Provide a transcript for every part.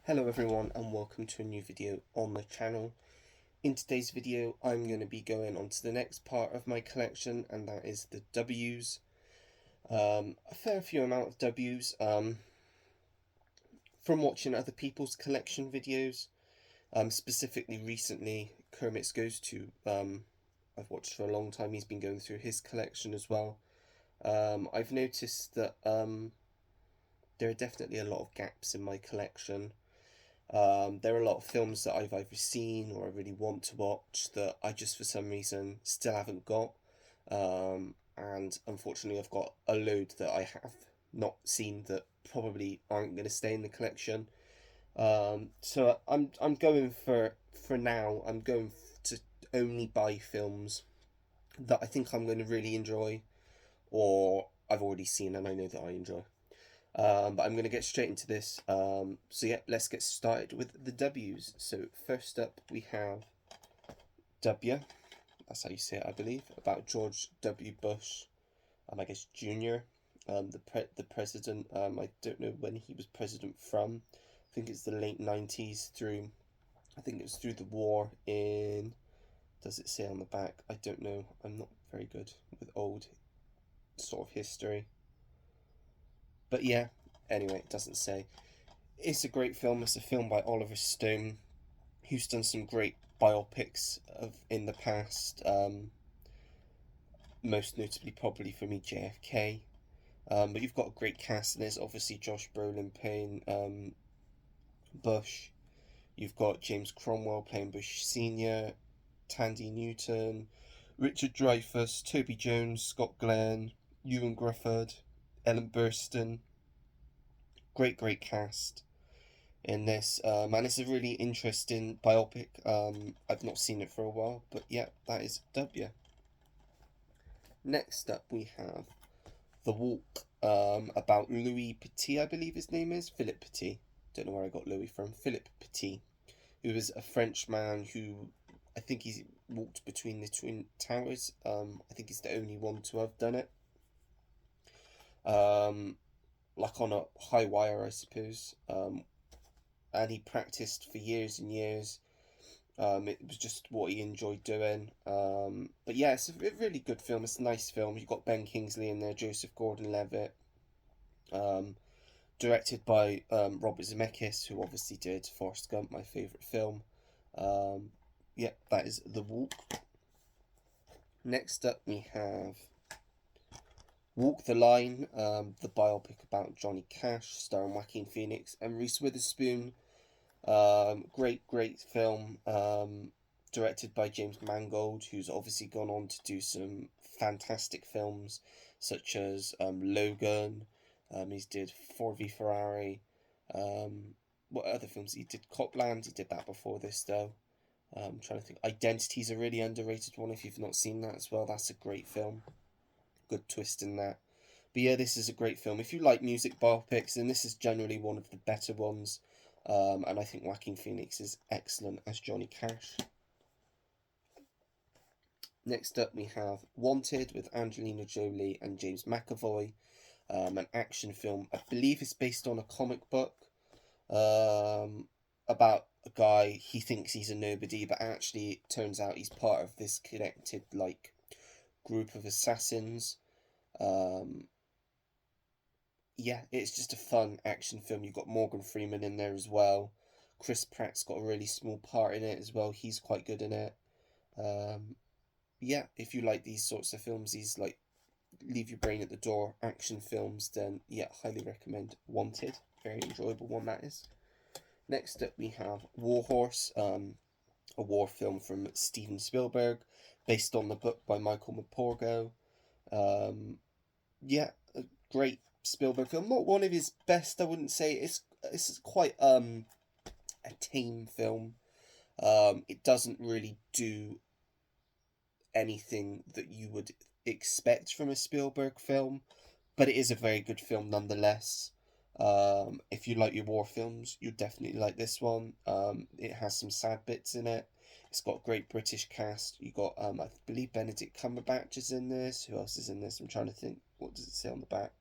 Hello everyone and welcome to a new video on the channel. In today's video I'm going to be going on to the next part of my collection, and that is the W's. A fair few amount of W's from watching other people's collection videos. Specifically recently Kermit's Goes To, I've watched for a long time. He's been going through his collection as well. I've noticed that there are definitely a lot of gaps in my collection. There are a lot of films that I've either seen or I really want to watch that I just for some reason still haven't got. And unfortunately I've got a load that I have not seen that probably aren't going to stay in the collection. So I'm going for now. I'm going to only buy films that I think I'm going to really enjoy, or I've already seen and I know that I enjoy. But I'm going to get straight into this. So yeah, let's get started with the W's. So first up we have W. That's how you say it, I believe. About George W. Bush, I guess Jr. The president. I don't know when he was president from. I think it's the late 90s through. I think it was through the war in. Does it say on the back? I don't know. I'm not very good with old sort of history. But yeah, anyway, it doesn't say. It's a great film. It's a film by Oliver Stone, who's done some great biopics in the past. Most notably, probably for me, JFK. But you've got a great cast, and there's obviously Josh Brolin playing Bush. You've got James Cromwell playing Bush Senior, Tandy Newton, Richard Dreyfuss, Toby Jones, Scott Glenn, Ewan Grufford, Ellen Burstyn. Great cast in this, and it's a really interesting biopic. I've not seen it for a while, but yeah, that is W. Next up we have The Walk, about Louis Petit, I believe his name is, Philippe Petit. Don't know where I got Louis from. Philippe Petit, who was a French man who, I think he's walked between the Twin Towers. I think he's the only one to have done it. Like on a high wire, I suppose. And he practiced for years and years. It was just what he enjoyed doing. But yeah, it's a really good film. It's a nice film. You've got Ben Kingsley in there, Joseph Gordon-Levitt. Directed by Robert Zemeckis, who obviously did Forrest Gump, my favourite film. Yeah, that is The Walk. Next up we have Walk the Line, the biopic about Johnny Cash, starring Joaquin Phoenix and Reese Witherspoon. Great film. Directed by James Mangold, who's obviously gone on to do some fantastic films, such as Logan. He's did Ford v Ferrari. What other films he did? Copland. He did that before this though. I'm trying to think. Identity's a really underrated one. If you've not seen that as well, that's a great film. Good twist in that. But yeah, this is a great film. If you like music biopics, then this is generally one of the better ones. And I think Joaquin Phoenix is excellent as Johnny Cash. Next up we have Wanted with Angelina Jolie and James McAvoy. An action film. I believe it's based on a comic book about a guy. He thinks he's a nobody, but actually it turns out he's part of this connected group of assassins. Yeah, it's just a fun action film. You've got Morgan Freeman in there as well. Chris Pratt's got a really small part in it as well. He's quite good in it. Yeah, if you like these sorts of films, these leave your brain at the door action films, then yeah, highly recommend Wanted. Very enjoyable one that is. Next up we have Warhorse, a war film from Steven Spielberg, based on the book by Michael Morpurgo. Yeah, a great Spielberg film. Not one of his best, I wouldn't say. It's quite a tame film. It doesn't really do anything that you would expect from a Spielberg film, but it is a very good film nonetheless. If you like your war films, you'll definitely like this one. It has some sad bits in it. It's got a great British cast. You got I believe Benedict Cumberbatch is in this. Who else is in this? I'm trying to think. What does it say on the back?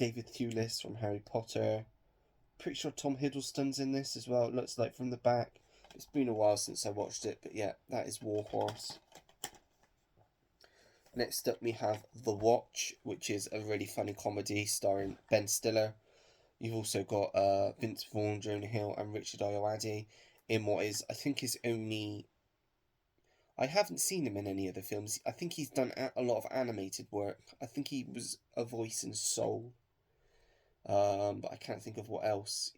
David Thewlis from Harry Potter. Pretty sure Tom Hiddleston's in this as well, it looks like from the back. It's been a while since I watched it, but yeah, that is Warhorse. Next up we have The Watch, which is a really funny comedy starring Ben Stiller. You've also got Vince Vaughn, Jonah Hill and Richard Ayoade in what is, I think, his only... I haven't seen him in any other films. I think he's done a lot of animated work. I think he was a voice in Soul. But I can't think of what else.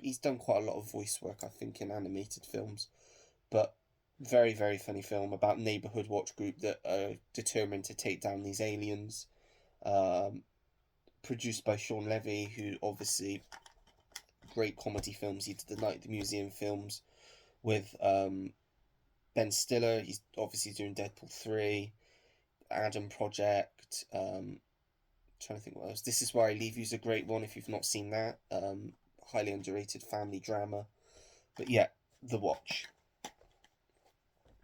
He's done quite a lot of voice work, I think, in animated films. But very, very funny film about neighbourhood watch group that are determined to take down these aliens. Produced by Sean Levy, who obviously great comedy films. He did the Night at the Museum films with Ben Stiller. He's obviously doing Deadpool 3, Adam Project. Trying to think what else. This Is Where I Leave You's a great one if you've not seen that. Highly underrated family drama. But yeah, The Watch.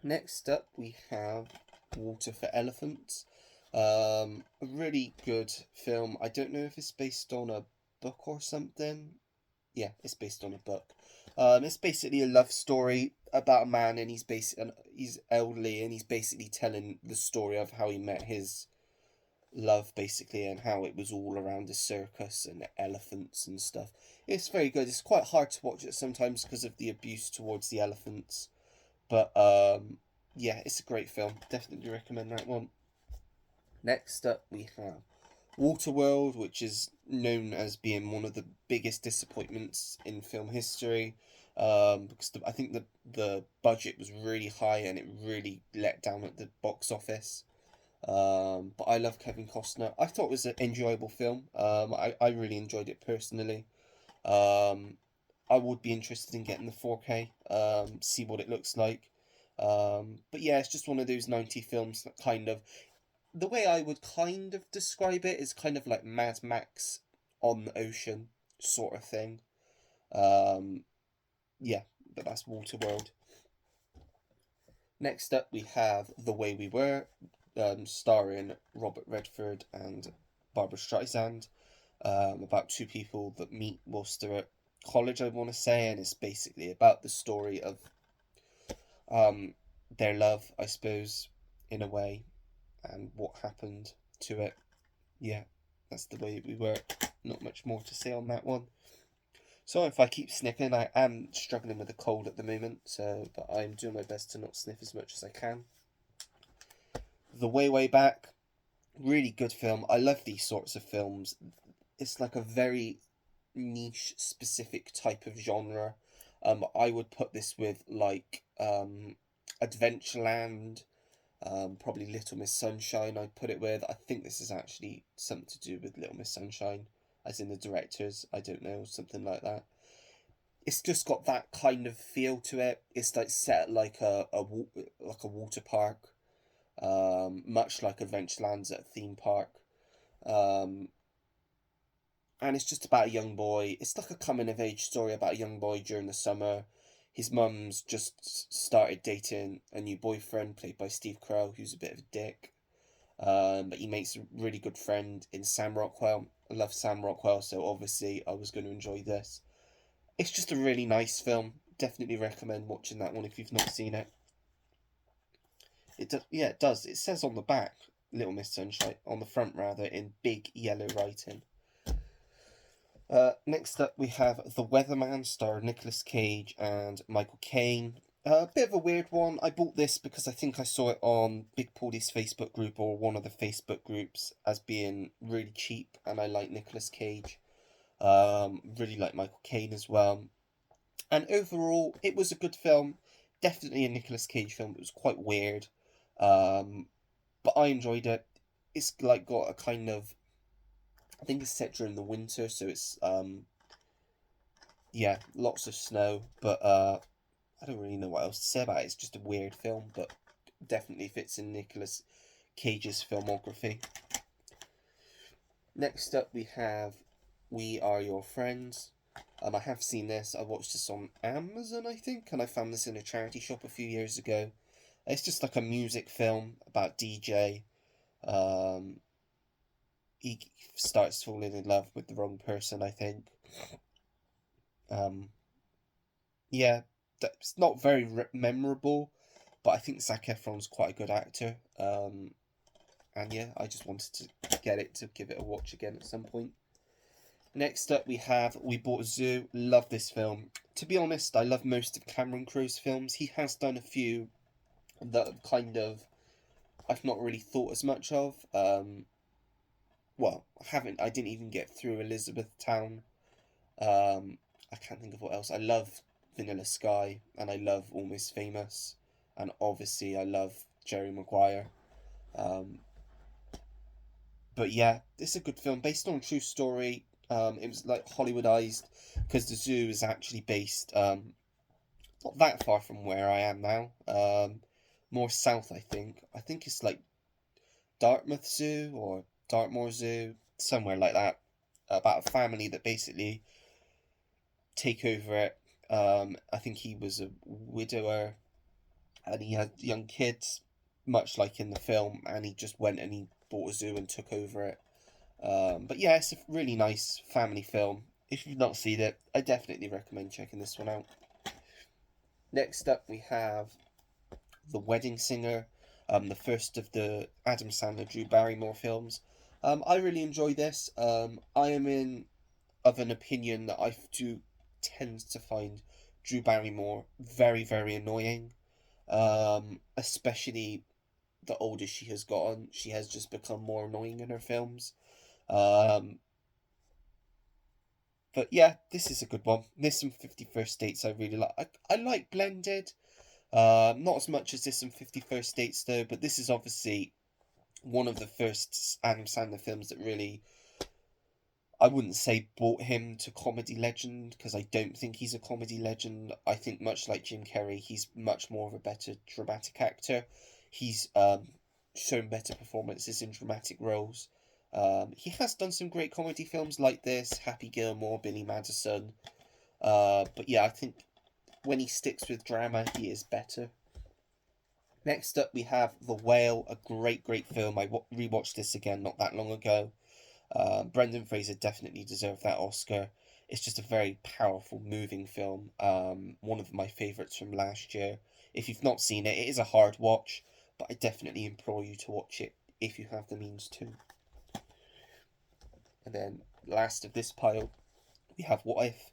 Next up we have Water for Elephants. A really good film. I don't know if it's based on a book or something. Yeah, it's based on a book. It's basically a love story about a man, and he's elderly, and he's basically telling the story of how he met his love, basically, and how it was all around the circus and elephants and stuff. It's very good. It's quite hard to watch it sometimes because of the abuse towards the elephants, but yeah, it's a great film. Definitely recommend that one. Next up we have Waterworld, which is known as being one of the biggest disappointments in film history, because I think the budget was really high and it really let down at the box office. But I love Kevin Costner. I thought it was an enjoyable film. I really enjoyed it personally. I would be interested in getting the 4K, see what it looks like. But yeah, it's just one of those 90 films that kind of... The way I would kind of describe it is kind of like Mad Max on the ocean sort of thing. Yeah, but that's Waterworld. Next up we have The Way We Were, starring Robert Redford and Barbara Streisand, about two people that meet whilst they're at college, I want to say, and it's basically about the story of their love, I suppose, in a way, and what happened to it. Yeah, that's The Way We Were. Not much more to say on that one. So if I keep sniffing, I am struggling with a cold at the moment, but I'm doing my best to not sniff as much as I can. The Way, Way Back, really good film. I love these sorts of films. It's like a very niche, specific type of genre. I would put this with like Adventureland, probably Little Miss Sunshine I'd put it with. I think this is actually something to do with Little Miss Sunshine, as in the directors, I don't know, something like that. It's just got that kind of feel to it. It's like set like a water park, much like Adventureland's at a theme park. Um, and it's just about a young boy. It's like a coming of age story about a young boy during the summer. His mum's just started dating a new boyfriend played by Steve Carell, who's a bit of a dick. But he makes a really good friend in Sam Rockwell. I love Sam Rockwell, so obviously I was going to enjoy this. It's just a really nice film. Definitely recommend watching that one if you've not seen it. Yeah, it does. It says on the back, Little Miss Sunshine, on the front rather, in big yellow writing. Next up we have The Weatherman, starring Nicolas Cage and Michael Caine. A bit of a weird one. I bought this because I think I saw it on Big Paulie's Facebook group or one of the Facebook groups as being really cheap, and I like Nicolas Cage. Really like Michael Caine as well. And overall, it was a good film. Definitely a Nicolas Cage film. It was quite weird. But I enjoyed it. It's like got a kind of... I think it's set during the winter, so it's... yeah, lots of snow, but I don't really know what else to say about it. It's just a weird film, but definitely fits in Nicolas Cage's filmography. Next up we have We Are Your Friends. I have seen this. I watched this on Amazon, I think, and I found this in a charity shop a few years ago. It's just like a music film about DJ. he starts falling in love with the wrong person, I think. Um, yeah, that's not very memorable, but I think Zac Efron's quite a good actor. And yeah, I just wanted to get it to give it a watch again at some point. Next up, we have We Bought a Zoo. Love this film. To be honest, I love most of Cameron Crowe's films. He has done a few that kind of I've not really thought as much of. Well, I haven't. I didn't even get through Elizabethtown. I can't think of what else. I love Vanilla Sky, and I love Almost Famous, and obviously I love Jerry Maguire. Um, but yeah, it's a good film based on a true story. It was like Hollywoodized because the zoo is actually based not that far from where I am now. More south, I think. I think it's like Dartmouth Zoo or Dartmoor Zoo, somewhere like that. About a family that basically take over it. I think he was a widower and he had young kids, much like in the film, and he just went and he bought a zoo and took over it. But yeah, it's a really nice family film. If you've not seen it, I definitely recommend checking this one out. Next up, we have The Wedding Singer, the first of the Adam Sandler Drew Barrymore films. I really enjoy this. I am in of an opinion that I do tend to find Drew Barrymore very, very annoying. Especially the older she has gotten, she has just become more annoying in her films. Um, but yeah, this is a good one. This and 51st Dates I really like. I like Blended. Not as much as this and 51st Dates though, but this is obviously one of the first Adam Sandler films that really, I wouldn't say brought him to comedy legend, because I don't think he's a comedy legend. I think much like Jim Carrey, he's much more of a better dramatic actor. He's shown better performances in dramatic roles. He has done some great comedy films like this, Happy Gilmore, Billy Madison. But yeah, I think when he sticks with drama, he is better. Next up, we have The Whale, a great, great film. I rewatched this again not that long ago. Brendan Fraser definitely deserved that Oscar. It's just a very powerful, moving film. One of my favourites from last year. If you've not seen it, it is a hard watch, but I definitely implore you to watch it if you have the means to. And then, last of this pile, we have What If,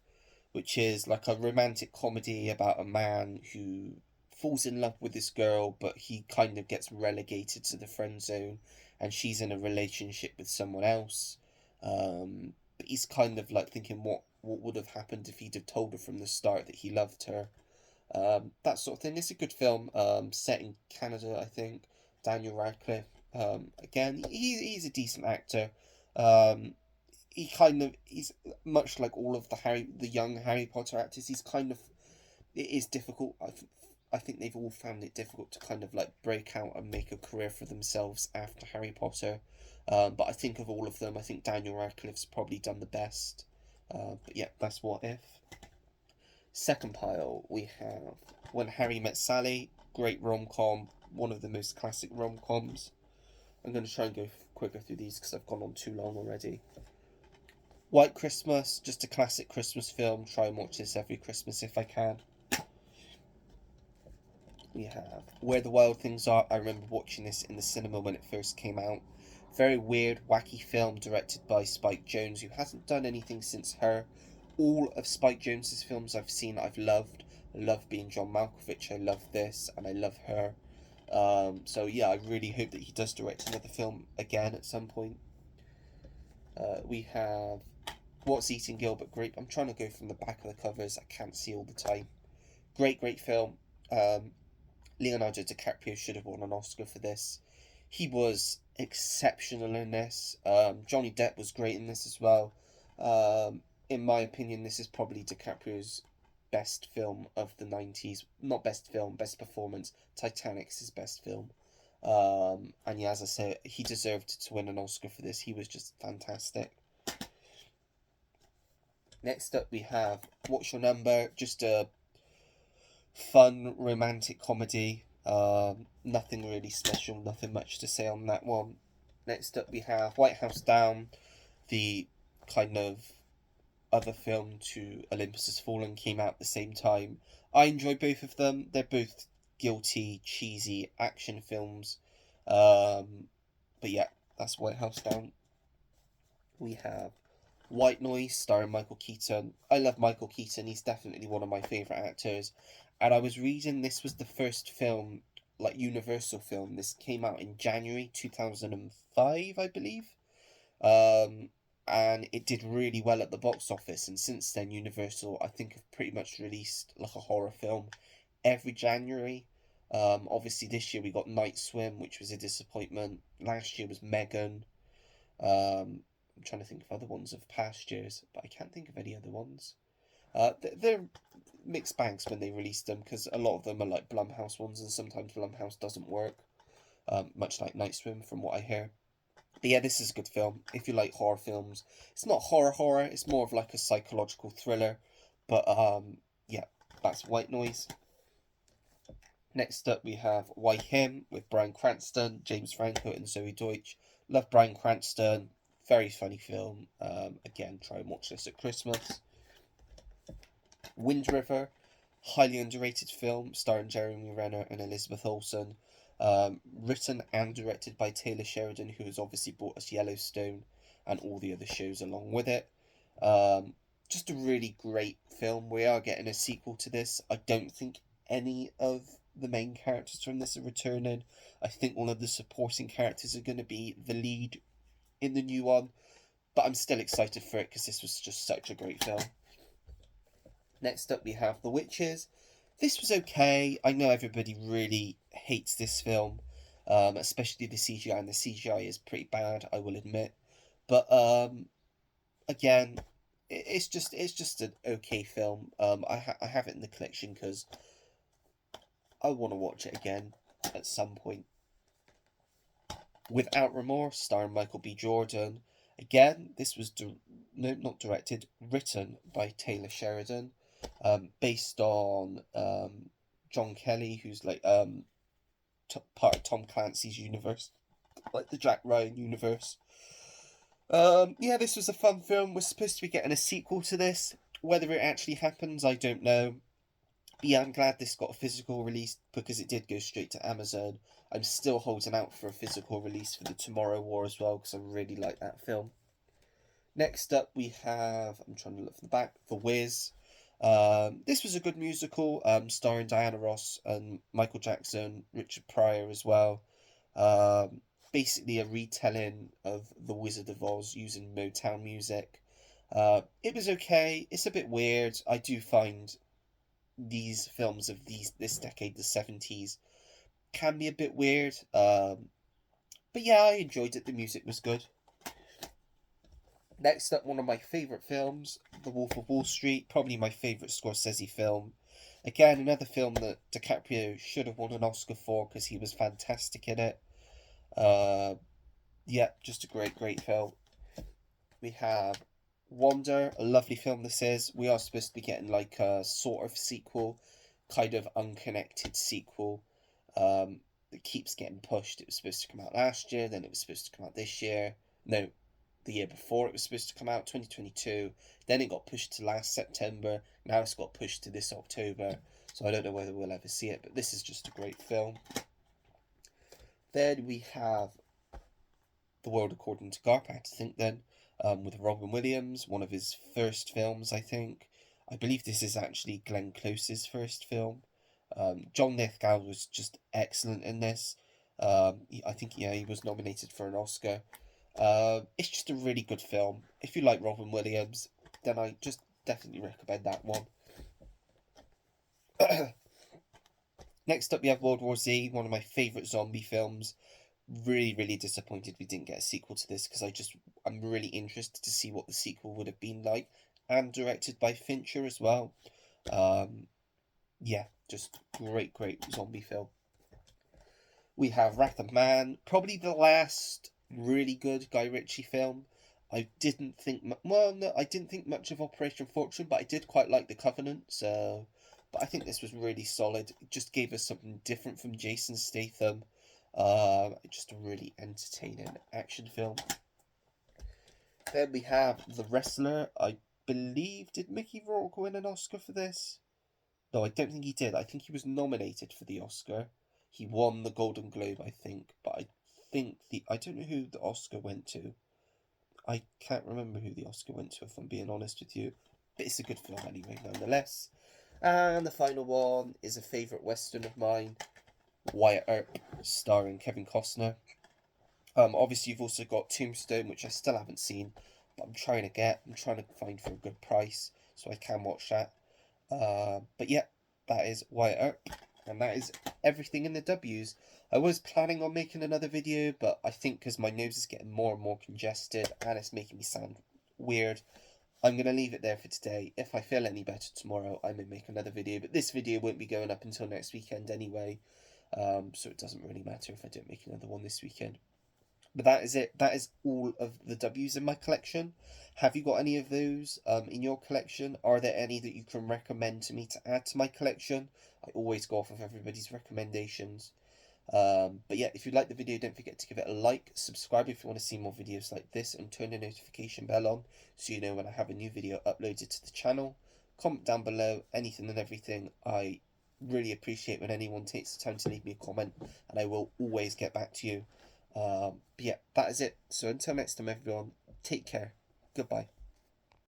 which is like a romantic comedy about a man who falls in love with this girl, but he kind of gets relegated to the friend zone, and she's in a relationship with someone else. But he's kind of like thinking what would have happened if he'd have told her from the start that he loved her. That sort of thing. It's a good film. Set in Canada, I think. Daniel Radcliffe. Again, he's a decent actor. Um, he's much like all of the young Harry Potter actors. He's kind of, it is difficult. I think they've all found it difficult to kind of like break out and make a career for themselves after Harry Potter. But I think of all of them, I think Daniel Radcliffe's probably done the best. But yeah, that's What If. Second pile, we have When Harry Met Sally. Great rom com, one of the most classic rom coms. I'm going to try and go quicker through these because I've gone on too long already. White Christmas, just a classic Christmas film. Try and watch this every Christmas if I can. We have Where the Wild Things Are. I remember watching this in the cinema when it first came out. Very weird, wacky film directed by Spike Jonze, who hasn't done anything since Her. All of Spike Jonze's films I've seen, I've loved. I love Being John Malkovich, I love this, and I love Her. So yeah, I really hope that he does direct another film again at some point. We have What's Eating Gilbert Grape. I'm trying to go from the back of the covers. I can't see all the time. Great, great film. Leonardo DiCaprio should have won an Oscar for this. He was exceptional in this. Johnny Depp was great in this as well. In my opinion, this is probably DiCaprio's best film of the 90s. Not best film, best performance. Titanic's his best film. And yeah, as I say, he deserved to win an Oscar for this. He was just fantastic. Next up, we have What's Your Number? Just a fun romantic comedy. Nothing really special, nothing much to say on that one. Next up, we have White House Down, the kind of other film to Olympus Has Fallen, came out at the same time. I enjoy both of them. They're both guilty, cheesy action films. But yeah, that's White House Down. We have White Noise, starring Michael Keaton. I love Michael Keaton. He's definitely one of my favourite actors. And I was reading this was the first film, like Universal film. This came out in January 2005, I believe. Um, and it did really well at the box office. And since then, Universal, I think, have pretty much released like a horror film every January. Obviously, this year we got Night Swim, which was a disappointment. Last year was Megan. I'm trying to think of other ones of past years, but I can't think of any other ones. They're mixed bags when they release them because a lot of them are like Blumhouse ones, and sometimes Blumhouse doesn't work. Much like Night Swim, from what I hear. But yeah, this is a good film. If you like horror films, it's not horror. It's more of like a psychological thriller. But yeah, that's White Noise. Next up, we have Why Him with Bryan Cranston, James Franco, and Zoe Deutsch. Love Bryan Cranston. Very funny film. Again, try and watch this at Christmas. Wind River, highly underrated film starring Jeremy Renner and Elizabeth Olsen. Written and directed by Taylor Sheridan, who has obviously brought us Yellowstone and all the other shows along with it. Just a really great film. We are getting a sequel to this. I don't think any of the main characters from this are returning. I think one of the supporting characters are going to be the lead in the new one. But I'm still excited for it because this was just such a great film. Next up, we have The Witches. This was okay. I know everybody really hates this film, especially the CGI, and the CGI is pretty bad, I will admit. But again, it's just an okay film. I have it in the collection because I want to watch it again at some point. Without Remorse, starring Michael B. Jordan. Again, this was not directed, written by Taylor Sheridan, based on John Kelly, who's like part of Tom Clancy's universe, like the Jack Ryan universe. Yeah, this was a fun film. We're supposed to be getting a sequel to this. Whether it actually happens, I don't know. But yeah, I'm glad this got a physical release because it did go straight to Amazon. I'm still holding out for a physical release for the Tomorrow War as well because I really like that film. Next up, we have, I'm trying to look for the back, The Wiz. This was a good musical, starring Diana Ross and Michael Jackson, Richard Pryor as well. Basically a retelling of The Wizard of Oz using Motown music. It was okay. It's a bit weird. I do find these films of this decade, the 70s, can be a bit weird. But yeah, I enjoyed it. The music was good. Next up, one of my favourite films, The Wolf of Wall Street, probably my favourite Scorsese film. Again, another film that DiCaprio should have won an Oscar for because he was fantastic in it. Yeah, just a great film. We have Wonder, a lovely film this is. We are supposed to be getting like a sort of sequel, kind of unconnected sequel that keeps getting pushed. It was supposed to come out last year, then it was supposed to come out this year. No, the year before it was supposed to come out, 2022. Then it got pushed to last September. Now it's got pushed to this October. So I don't know whether we'll ever see it, but this is just a great film. Then we have The World According to Garp, I had to think then, with Robin Williams, one of his first films, I think. I believe this is actually Glenn Close's first film. John Lithgow was just excellent in this. I think, yeah, he was nominated for an Oscar. It's just a really good film. If you like Robin Williams, then I just definitely recommend that one. Next up, we have World War Z, one of my favourite zombie films. Really disappointed we didn't get a sequel to this because I'm really interested to see what the sequel would have been like, and directed by Fincher as well. Yeah, just great zombie film. We have Wrath of Man, probably the last really good Guy Ritchie film. I didn't think no, I didn't think much of Operation Fortune, but I did quite like The Covenant. So, but I think this was really solid. It just gave us something different from Jason Statham. Just a really entertaining action film. Then we have The Wrestler. I believe, did Mickey Rourke win an Oscar for this? No, I don't think he did. I think he was nominated for the Oscar. He won the Golden Globe, I think, but I don't know who the Oscar went to. I can't remember who the Oscar went to, if I'm being honest with you. But it's a good film anyway, nonetheless. And the final one is a favourite Western of mine, Wyatt Earp, starring Kevin Costner. Obviously you've also got Tombstone, which I still haven't seen, but I'm trying to find for a good price so I can watch that. But yeah, that is Wyatt Earp, and that is everything in the W's. I was planning on making another video, but I think because my nose is getting more and more congested and it's making me sound weird, I'm going to leave it there for today. If I feel any better tomorrow, I may make another video, but this video won't be going up until next weekend anyway, so it doesn't really matter if I don't make another one this weekend. But that is it. That is all of the W's in my collection. Have you got any of those in your collection? Are there any that you can recommend to me to add to my collection? I always go off of everybody's recommendations. But yeah, if you like the video, don't forget to give it a like, subscribe if you want to see more videos like this, and turn the notification bell on so you know when I have a new video uploaded to the channel. Comment down below anything and everything. I really appreciate when anyone takes the time to leave me a comment, and I will always get back to you. But yeah, that is it. So until next time, everyone, take care. Goodbye.